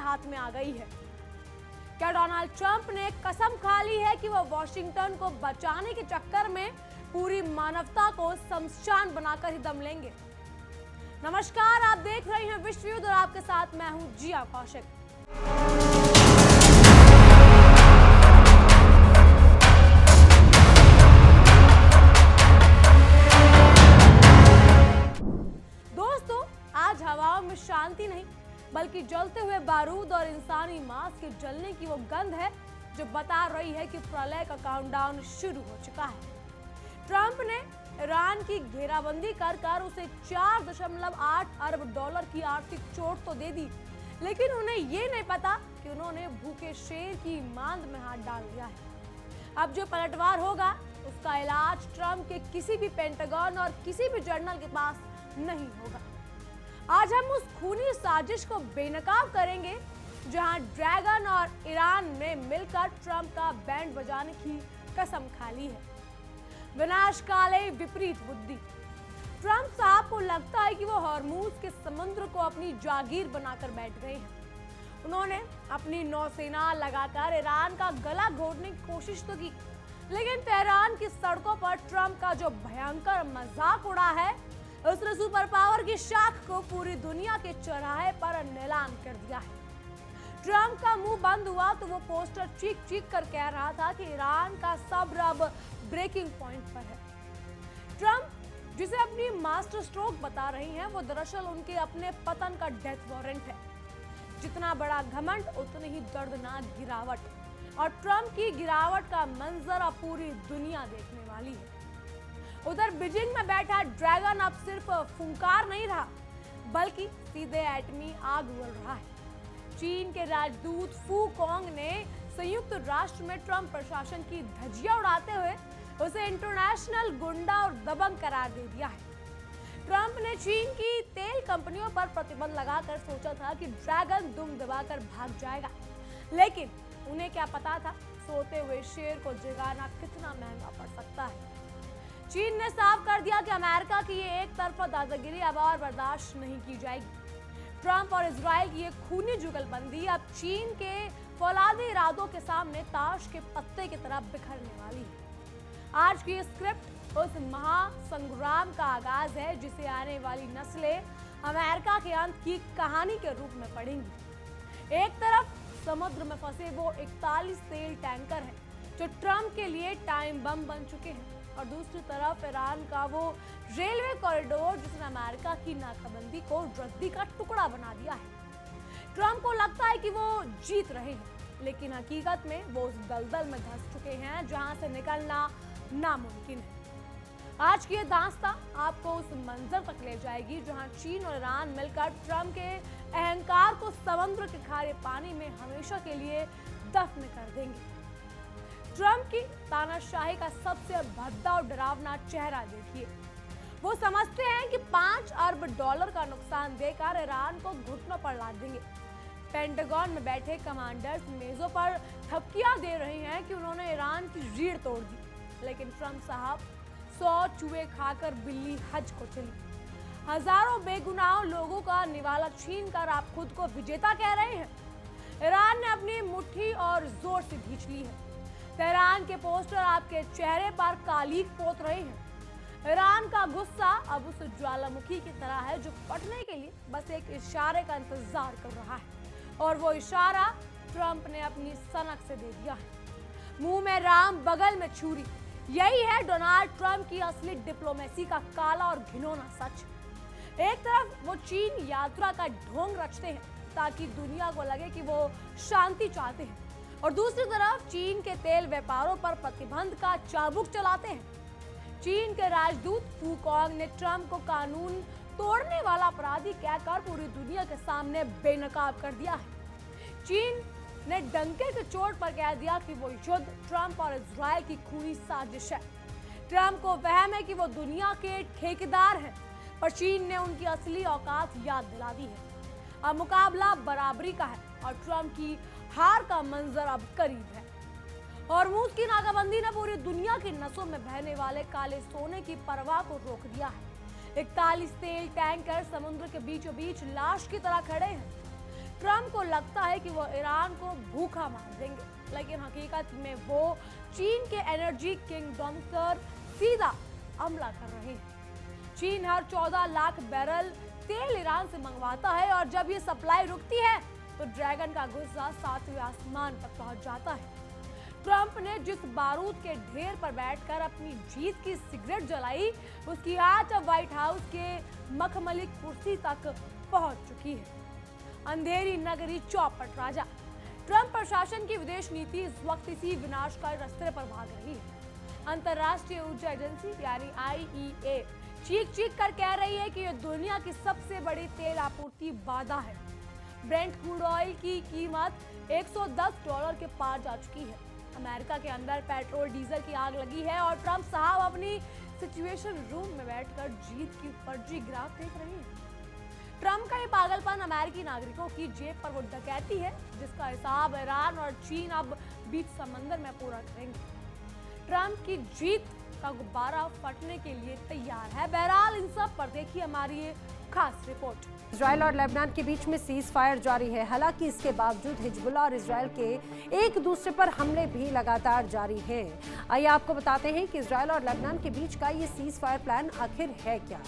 हाथ में आ गई है। क्या डोनाल्ड ट्रंप ने कसम खा ली है कि वो वॉशिंगटन को बचाने के चक्कर में पूरी मानवता को शमशान बनाकर ही दम लेंगे? नमस्कार, आप देख रहे हैं विश्व युद्ध और आपके साथ मैं हूं जिया कौशिक। दोस्तों, आज हवाओं में शांति नहीं बल्कि जलते हुए बारूद और इंसानी मांस के जलने की वो गंध है जो बता रही है कि प्रलय का काउंटडाउन शुरू हो चुका है। ट्रंप ने ईरान की घेराबंदी कर उसे 4.8 अरब डॉलर की आर्थिक चोट तो दे दी, लेकिन उन्हें ये नहीं पता कि उन्होंने भूखे शेर की मांद में हाथ डाल दिया है। अब जो पलटवार होगा उसका इलाज ट्रंप के किसी भी पेंटागन और किसी भी जर्नल के पास नहीं होगा। आज हम उस खूनी साजिश को बेनकाब करेंगे जहां ड्रैगन और ईरान ने मिलकर ट्रंप का बैंड बजाने की कसम खा ली है। विनाश काले विपरीत बुद्धि। ट्रंप साहब को लगता है कि वो हॉर्मूज के समुद्र को अपनी जागीर बनाकर बैठ गए हैं। उन्होंने अपनी नौसेना लगाकर ईरान का गला घोटने की कोशिश तो की, लेकिन तेहरान की सड़कों पर ट्रंप का जो भयंकर मजाक उड़ा है उसने सुपर पावर की शाख को पूरी दुनिया के चौराहे पर नीलाम कर दिया है। ट्रंप का मुंह बंद हुआ तो वो पोस्टर चीख चीख कर कह रहा था कि ईरान का सब्र अब ब्रेकिंग पॉइंट पर है। ट्रंप जिसे अपनी मास्टर स्ट्रोक बता रही हैं, वो दरअसल उनके अपने पतन का डेथ वारंट है। जितना बड़ा घमंड उतनी ही दर्दनाक गिरावट, और ट्रंप की गिरावट का मंजर अब पूरी दुनिया देखने वाली है। उधर बीजिंग में बैठा ड्रैगन अब सिर्फ फुंकार नहीं रहा बल्कि सीधे एटमी आग उगल रहा है। चीन के राजदूत फू कॉन्ग ने संयुक्त राष्ट्र में ट्रंप प्रशासन की धज्जियां उड़ाते हुए उसे इंटरनेशनल गुंडा और दबंग करार दे दिया है। ट्रंप ने चीन की तेल कंपनियों पर प्रतिबंध लगाकर सोचा था कि ड्रैगन दुम दबाकर भाग जाएगा, लेकिन उन्हें क्या पता था सोते हुए शेर को जगाना कितना महंगा पड़ सकता है। चीन ने साफ कर दिया कि अमेरिका की ये एक तरफा दादागिरी अब और बर्दाश्त नहीं की जाएगी। ट्रंप और इजराइल की ये खूनी जुगलबंदी अब चीन के फौलादी इरादों के सामने ताश के पत्ते की तरह बिखरने वाली है। आज की स्क्रिप्ट उस महासंग्राम का आगाज है जिसे आने वाली नस्लें अमेरिका के अंत की कहानी के रूप में पढ़ेंगी। एक तरफ समुद्र में फंसे वो 41 तेल टैंकर हैं जो ट्रंप के लिए टाइम बम बन चुके हैं, और दूसरी तरफ ईरान का वो रेलवे कॉरिडोर जिसने अमेरिका की नाकाबंदी को रद्दी का टुकड़ा बना दिया है। ट्रंप को लगता है कि वो जीत रहे हैं, लेकिन हकीकत में वो उस दलदल में धंस चुके हैं जहां से निकलना नामुमकिन है। आज की ये दास्तां आपको उस मंजर तक ले जाएगी जहां चीन और ईरान मिलकर ट्रंप के अहंकार को समुद्र के खारे पानी में हमेशा के लिए दफन कर देंगे। ट्रंप की तानाशाही का सबसे भद्दा और डरावना चेहरा देखिए। वो समझते हैं कि 5 अरब डॉलर का नुकसान देकर ईरान को घुटनों पर ला देंगे। पेंटागन में बैठे कमांडर्स मेजों पर थपकियां दे रहे हैं कि उन्होंने ईरान की रीढ़ तोड़ दी, लेकिन ट्रंप साहब 100 चूहे खाकर बिल्ली हज को चली। हजारों बेगुनाह लोगों का निवाला छीन कर आप खुद को विजेता कह रहे हैं। ईरान ने अपनी मुट्ठी और जोर से खींच ली है। तेहरान के पोस्टर आपके चेहरे पर कालीक पोत रहे हैं। ईरान का गुस्सा अब उस ज्वालामुखी की तरह है जो फटने के लिए बस एक इशारे का इंतजार कर रहा है, और वो इशारा ट्रंप ने अपनी सनक से दे दिया है। मुंह में राम बगल में छुरी, यही है डोनाल्ड ट्रंप की असली डिप्लोमेसी का काला और घिनौना सच। एक तरफ वो चीन यात्रा का ढोंग रचते हैं ताकि दुनिया को लगे कि वो शांति चाहते हैं, और दूसरी तरफ चीन के तेल व्यापारों पर प्रतिबंध का चाबुक चलाते हैं। चीन के राजदूत फू कॉन्ग ने ट्रंप को कानून तोड़ने वाला अपराधी कहकर पूरी दुनिया के सामने बेनकाब कर दिया है। चीन ने डंके के चोट पर कह दिया कि वो युद्ध ट्रंप और इजराइल की खूनी साजिश है। ट्रंप को वहम है कि वो दुनिया के ठेकेदार हैं, पर चीन ने उनकी असली औकात याद दिला दी है। अब मुकाबला बराबरी का है और ट्रंप की हार का मंजर अब करीब है। हॉर्मूज की नाकाबंदी ने पूरी दुनिया की नसों में बहने वाले काले सोने की परवाह को रोक दिया है। 41 तेल टैंकर समुद्र के बीचों बीच लाश की तरह खड़े हैं। ट्रंप को लगता है कि वो ईरान को भूखा मार देंगे, लेकिन हकीकत में वो चीन के एनर्जी किंगडम पर सीधा हमला कर रहे हैं। चीन हर 14 लाख बैरल तेल ईरान से मंगवाता है और जब ये सप्लाई रुकती है तो ड्रैगन का गुस्सा 7वें आसमान पर पहुंच जाता है। ट्रंप ने जिस बारूद के ढेर पर बैठकर अपनी जीत की सिगरेट जलाई, उसकी आंच अब व्हाइट हाउस के मखमली कुर्सी तक पहुंच चुकी है। अंधेरी नगरी चौपट राजा। ट्रंप प्रशासन की विदेश नीति इस वक्त इसी विनाशकारी रास्ते पर भाग रही है। अंतर्राष्ट्रीय ऊर्जा एजेंसी यानी IEA चीख कर कह रही है कि यह दुनिया की सबसे बड़ी तेल आपूर्ति बाधा है। ब्रेंट क्रूड ऑयल की कीमत $110 के पार जा चुकी है। अमेरिका के अंदर पेट्रोल डीजल की आग लगी है और ट्रंप साहब अपनी सिचुएशन रूम में बैठकर जीत की फर्जी ग्राफ देख रहे हैं। ट्रंप का ये पागलपन अमेरिकी नागरिकों की जेब पर वो डकैती है जिसका हिसाब ईरान और चीन अब बीच समंदर में पूरा करेंगे। ट्रंप की जीत का गुब्बारा फटने के लिए तैयार है। बहरहाल इन सब पर देखिए हमारी ये खास रिपोर्ट। इजराइल और लेबनान के बीच में सीज फायर जारी है। हालांकि इसके बावजूद हिजबुल्लाह और इजराइल के एक दूसरे पर हमले भी लगातार जारी हैं। आइए आपको बताते हैं कि इजराइल और लेबनान के बीच का ये सीज फायर प्लान आखिर है क्या।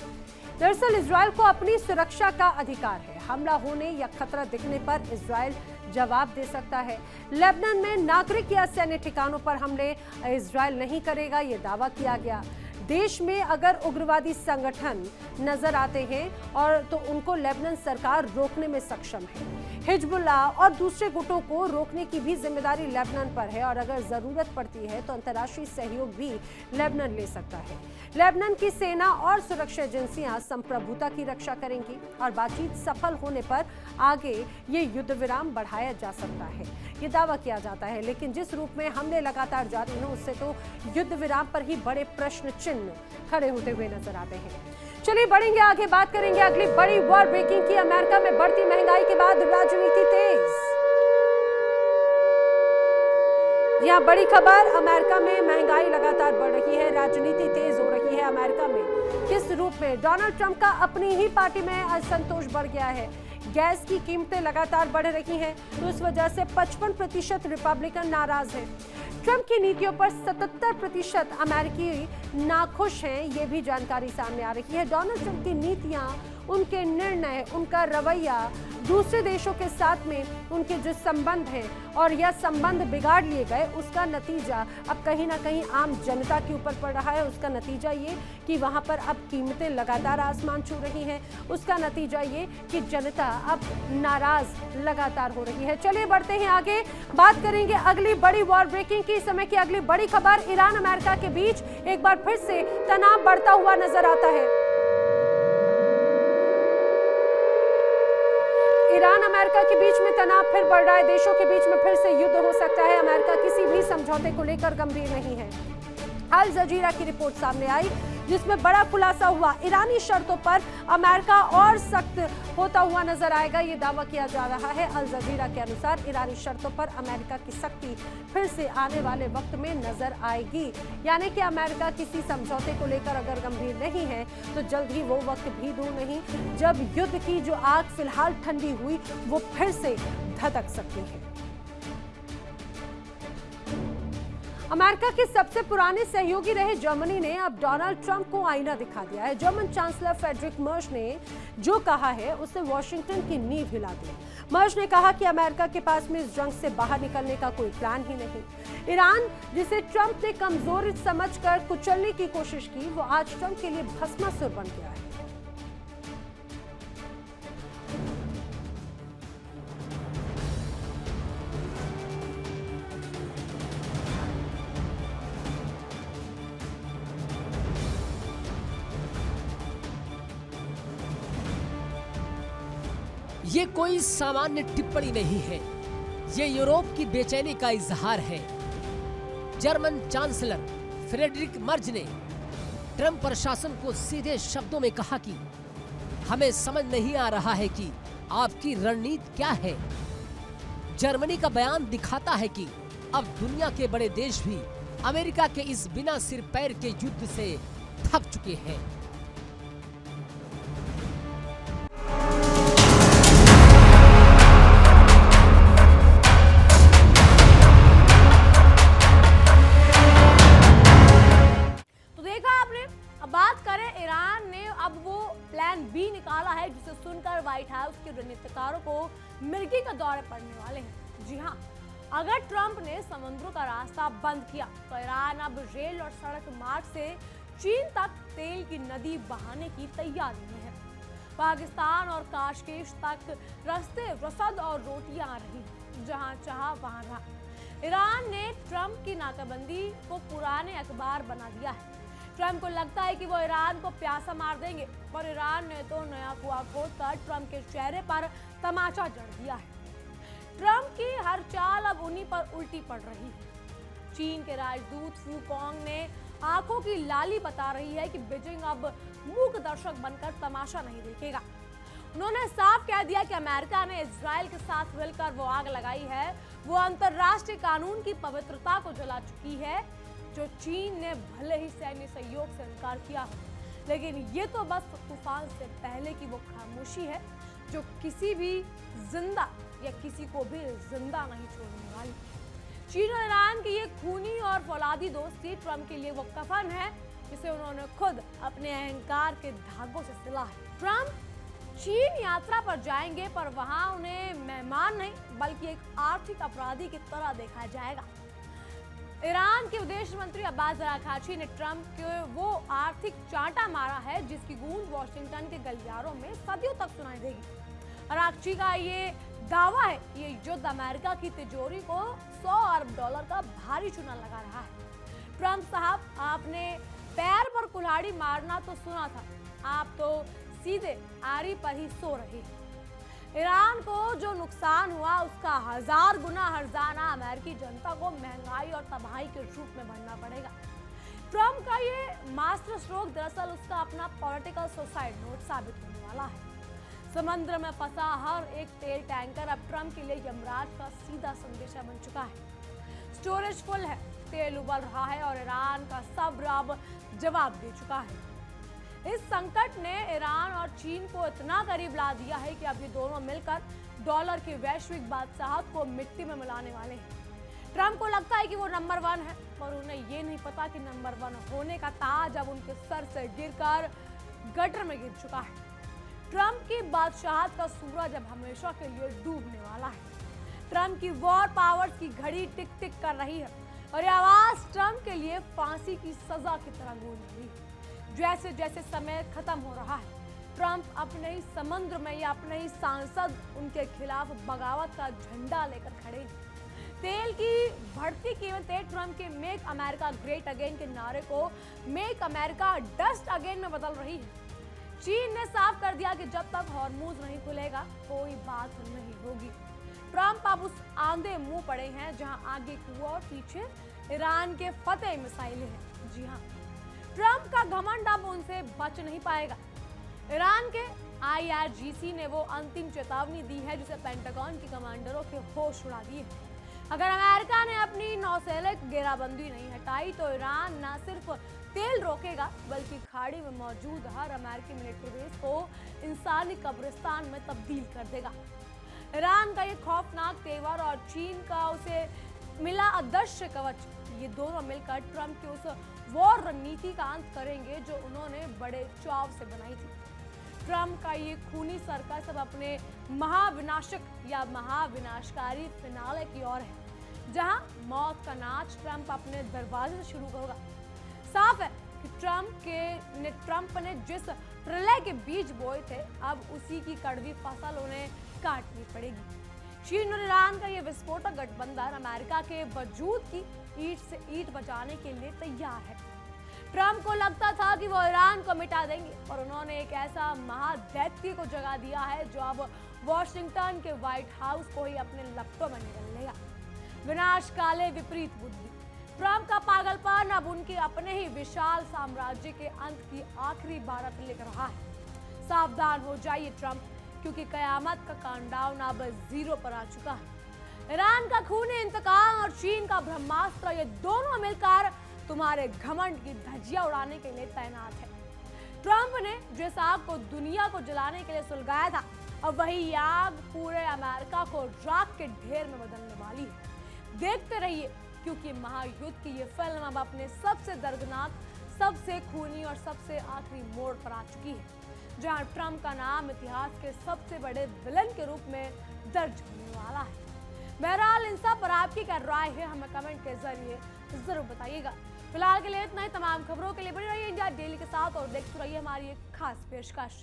दरअसल इजराइल को अपनी सुरक्षा का अधिकार है। हमला होने या खतरा दिखने पर इजराइल जवाब दे सकता है। लेबनान में नागरिक या सैन्य ठिकानों पर हमले इजराइल नहीं करेगा, ये दावा किया गया। देश में अगर उग्रवादी संगठन नजर आते हैं और तो उनको लेबनान सरकार रोकने में सक्षम है। हिजबुल्लाह और दूसरे गुटों को रोकने की भी जिम्मेदारी लेबनान पर है और अगर जरूरत पड़ती है तो अंतर्राष्ट्रीय सहयोग भी लेबनान ले सकता है। लेबनान की सेना और सुरक्षा एजेंसियां संप्रभुता की रक्षा करेंगी और बातचीत सफल होने पर आगे ये युद्ध विराम बढ़ाया जा सकता है, ये दावा किया जाता है। लेकिन जिस रूप में हमले लगातार जारी हैं उससे तो युद्ध विराम पर ही बड़े प्रश्न चिन्ह खड़े होते हुए नजर आते हैं। चलिए बढ़ेंगे आगे, बात करेंगे अगली बड़ी वॉर ब्रेकिंग की। अमेरिका में बढ़ती महंगाई के बाद राजनीति तेज। यहाँ बड़ी खबर, अमेरिका में महंगाई लगातार बढ़ रही है, राजनीति तेज हो रही है। अमेरिका में किस रूप में? डोनाल्ड ट्रंप का अपनी ही पार्टी में असंतोष बढ़ गया है। गैस की कीमतें लगातार बढ़ रही हैं, तो इस वजह से 55% रिपब्लिकन नाराज हैं। ट्रंप की नीतियों पर 77% अमेरिकी नाखुश हैं, ये भी जानकारी सामने आ रही है। डोनाल्ड ट्रंप की नीतियां, उनके निर्णय, उनका रवैया दूसरे देशों के साथ में उनके जो संबंध हैं और यह संबंध बिगाड़ लिए गए, उसका नतीजा अब कहीं ना कहीं आम जनता के ऊपर पड़ रहा है। उसका नतीजा ये कि वहां पर अब कीमतें लगातार आसमान छू रही हैं। उसका नतीजा ये कि जनता अब नाराज लगातार हो रही है। चलिए बढ़ते हैं आगे, बात करेंगे अगली बड़ी वॉर ब्रेकिंग की। समय की अगली बड़ी खबर, ईरान अमेरिका के बीच एक बार फिर से तनाव बढ़ता हुआ नजर आता है। ईरान अमेरिका के बीच में तनाव फिर बढ़ रहा है। देशों के बीच में फिर से युद्ध हो सकता है। अमेरिका किसी भी समझौते को लेकर गंभीर नहीं है। अल जजीरा की रिपोर्ट सामने आई जिसमें बड़ा खुलासा हुआ। ईरानी शर्तों पर अमेरिका और सख्त होता हुआ नजर आएगा, ये दावा किया जा रहा है। अल जजीरा के अनुसार ईरानी शर्तों पर अमेरिका की सख्ती फिर से आने वाले वक्त में नजर आएगी। यानी कि अमेरिका किसी समझौते को लेकर अगर गंभीर नहीं है तो जल्द ही वो वक्त भी दूर नहीं जब युद्ध की जो आग फिलहाल ठंडी हुई वो फिर से धधक सकती है। अमेरिका के सबसे पुराने सहयोगी रहे जर्मनी ने अब डोनाल्ड ट्रंप को आईना दिखा दिया है। जर्मन चांसलर फ्रेडरिक मर्ज ने जो कहा है उससे वॉशिंगटन की नींव हिला दी। मर्ज ने कहा कि अमेरिका के पास में इस जंग से बाहर निकलने का कोई प्लान ही नहीं। ईरान, जिसे ट्रंप ने कमजोर समझकर कुचलने की कोशिश की, वो आज ट्रंप के लिए भस्मासुर बन गया है। ये कोई सामान्य टिप्पणी नहीं है, ये यूरोप की बेचैनी का इजहार है। जर्मन चांसलर फ्रेडरिक मर्ज ने ट्रंप प्रशासन को सीधे शब्दों में कहा कि हमें समझ नहीं आ रहा है कि आपकी रणनीति क्या है। जर्मनी का बयान दिखाता है कि अब दुनिया के बड़े देश भी अमेरिका के इस बिना सिर पैर के युद्ध से थक चुके हैं। बढ़ने वाले हैं। जी हाँ, अगर ट्रंप ने समुद्र का रास्ता बंद किया तो ईरान अब रेल और सड़क मार्ग से चीन तक तेल की नदी बहाने की तैयारी में है। पाकिस्तान और काशकेश तक रास्ते रसद और रोटियां आ रही, जहां चाहा वहां रहा। ईरान ने ट्रंप की नाकाबंदी को पुराने अखबार बना दिया है। ट्रंप को लगता है कि वो ईरान को प्यासा मार देंगे, पर ईरान ने तो नया कुआं खोदकर ट्रंप के चेहरे पर तमाचा जड़ दिया है। ट्रंप की हर चाल अब उन्हीं पर उल्टी पड़ रही है। चीन के राजदूत फू कॉन्ग ने आंखों की लाली बता रही है कि बीजिंग अब मूक दर्शक बनकर तमाशा नहीं देखेगा। उन्होंने साफ कह दिया कि अमेरिका ने इजराइल के साथ मिलकर वो आग लगाई है, वो अंतर्राष्ट्रीय कानून की पवित्रता को जला चुकी है, जो चीन ने भले ही सैन्य सहयोग से इनकार किया हो, लेकिन ये तो बस तूफान से पहले की वो खामोशी है जो किसी भी जिंदा या किसी को भी जिंदा नहीं छोड़ने वाली। चीन और ईरान की ये खूनी और फौलादी दोस्ती ट्रंप के लिए वो कफन है जिसे उन्होंने खुद अपने अहंकार के धागों से सिला है। ट्रंप चीन यात्रा पर जाएंगे, पर वहां उन्हें मेहमान नहीं बल्कि एक आर्थिक अपराधी की तरह देखा जाएगा। ईरान के विदेश मंत्री अब्बास अराघची ने ट्रंप के वो आर्थिक चांटा मारा है जिसकी गूंज वॉशिंगटन के गलियारों में सदियों तक सुनाई देगी। अराघची का ये दावा है ये युद्ध अमेरिका की तिजोरी को $100 अरब का भारी चूना लगा रहा है। ट्रंप साहब, आपने पैर पर कुल्हाड़ी मारना तो सुना था, आप तो सीधे आरी पर ही सो रहे हैं। ईरान को जो नुकसान हुआ उसका 1000 गुना हर्जाना अमेरिकी जनता को महंगाई और तबाही के रूप में भरना पड़ेगा। ट्रंप का ये मास्टर स्ट्रोक दरअसल उसका अपना पॉलिटिकल सुसाइड नोट साबित होने वाला है। समुद्र में फंसा हर एक तेल टैंकर अब ट्रंप के लिए यमराज का सीधा संदेशा बन चुका है। स्टोरेज फुल है, तेल उबल रहा है और ईरान का सब्र अब जवाब दे चुका है। इस संकट ने ईरान और चीन को इतना करीब ला दिया है कि अब ये दोनों मिलकर डॉलर की वैश्विक बादशाहत को मिट्टी में मिलाने वाले हैं। ट्रंप को लगता है कि वो नंबर 1 है, पर उन्हें ये नहीं पता कि नंबर 1 होने का ताज अब उनके सर से गिरकर गटर में गिर चुका है। ट्रंप की बादशाहत का सूरज अब हमेशा के लिए डूबने वाला है। ट्रंप की वॉर पावर्स की घड़ी टिक टिक कर रही है और ये आवाज ट्रंप के लिए फांसी की सजा की तरह गूंज रही है। जैसे जैसे समय खत्म हो रहा है, ट्रंप अपने ही समुद्र में या अपने ही सांसद उनके खिलाफ बगावत का झंडा लेकर खड़े हैं। तेल की बढ़ती कीमतें ट्रंप के मेक अमेरिका ग्रेट अगेन के नारे को मेक अमेरिका डस्ट अगेन में बदल रही है। चीन ने साफ कर दिया कि जब तक हॉर्मूज नहीं खुलेगा कोई बात नहीं होगी। ट्रंप अब उस आंधे मुंह पड़े हैं जहां आगे कुआं और पीछे ईरान के फतेह मिसाइलें हैं। जी हाँ, ट्रंप का घमंड अब उनसे बच नहीं पाएगा। ईरान के IRGC ने वो अंतिम चेतावनी दी है जिसे पेंटागन के कमांडरों के होश उड़ा दिए। अगर अमेरिका ने अपनी नौसेना की घेराबंदी नहीं हटाई तो ईरान न सिर्फ तेल रोकेगा बल्कि खाड़ी में मौजूद हर अमेरिकी मिलिट्री बेस को इंसानी कब्रिस्तान में तब्दील कर देगा। ईरान का ये खौफनाक तेवर और चीन का उसे मिला अदृश्य कवच, ये दोनों मिलकर ट्रंप की उस वॉर रणनीति का अंत करेंगे जो उन्होंने बड़े चाव से बनाई थी। ट्रंप का ये खूनी सर्कस अब अपने महाविनाशक या महाविनाशकारी फिनाले की ओर है, जहां मौत का नाच ट्रंप अपने दरवाजे से शुरू होगा। साफ है कि ट्रंप ने जिस प्रलय के बीज बोए थे अब उसी की कड़वी फसल उन्हें काटनी पड़ेगी। चीन और ईरान का ये विस्फोटक गठबंधन अमेरिका के वजूद की ईंट से ईंट बचाने के लिए तैयार है। ट्रंप को लगता था कि वो ईरान को मिटा देंगे और उन्होंने एक ऐसा महादैत्य को जगा दिया है जो अब वॉशिंगटन के व्हाइट हाउस को ही अपने लपटों में निगल लेगा। विनाश काले विपरीत बुद्धि। ट्रंप का पागलपन अब उनके अपने ही विशाल साम्राज्य के अंत की आखिरी बारात लिख रहा है। सावधान हो जाइए ट्रंप, क्योंकि कयामत का काउंटडाउन अब 0 पर आ चुका है। ईरान का खूनी इंतकाम और चीन का ब्रह्मास्त्र, ये दोनों मिलकर तुम्हारे घमंड की धज्जियां उड़ाने के लिए तैनात है। ट्रंप ने जिस आग को दुनिया को जलाने के लिए सुलगाया था, अब वही आग पूरे अमेरिका को राख के ढेर में बदलने वाली है। देखते रहिए, क्योंकि महायुद्ध की ये फिल्म अब अपने सबसे दर्दनाक, सबसे खूनी और सबसे आखिरी मोड़ पर आ चुकी है, जहां ट्रंप का नाम इतिहास के सबसे बड़े विलन के रूप में दर्ज होने वाला है। बहरहाल इन सब पर आपकी क्या राय है हमें कमेंट के जरिए जरूर बताइएगा। फिलहाल के लिए इतना ही। तमाम खबरों के लिए बनी रहिए इंडिया डेली के साथ और देखते रहिए हमारी एक खास पेशकश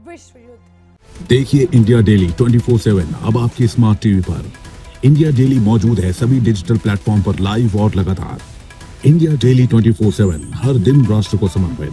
विश्व युद्ध। देखिए इंडिया डेली 24/7 अब आपके स्मार्ट टीवी पर। इंडिया डेली मौजूद है सभी डिजिटल प्लेटफॉर्म पर लाइव और लगातार। इंडिया डेली 24/7 हर दिन राष्ट्र को समर्पित।